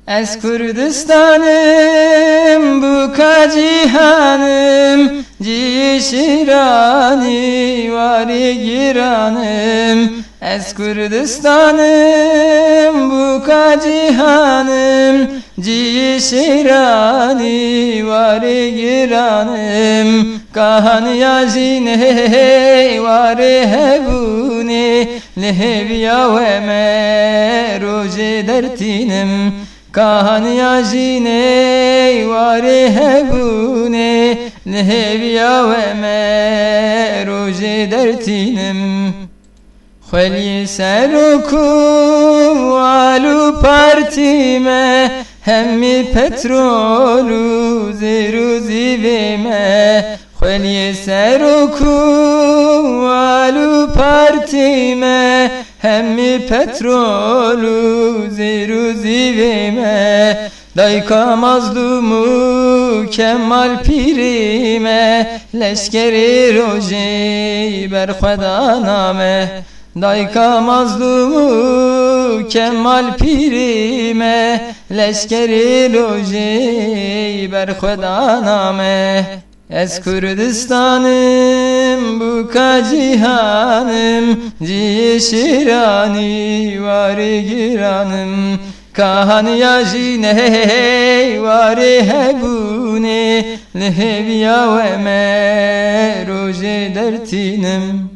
Ez Kürdistan'ım bu cihanım, Cişirani vari giranım. Ez Kürdistan'ım bu cihanım, Cişirani vari giranım. Kahan yazine vari hebune, lehviya ve meroje dertinim. Kahan yazine vari hebune, lehviya ve meroje dertinim. Kheli seruku alu partime, hemmi petrolu zeru zivime. Kheli seruku alu partime, hemmi petrolu zeru zivime. Dayka mazlumu Kemal pirime, leşkeri roji ber Khweda name. Dayka mazlumu Kemal pirime, leşkeri roji ber Khweda name. Ez Kürdistan'ım bu cihanım, Cişirani vari giranım. Kahan yazine vari hebune, lehviya ve meroje dertinim.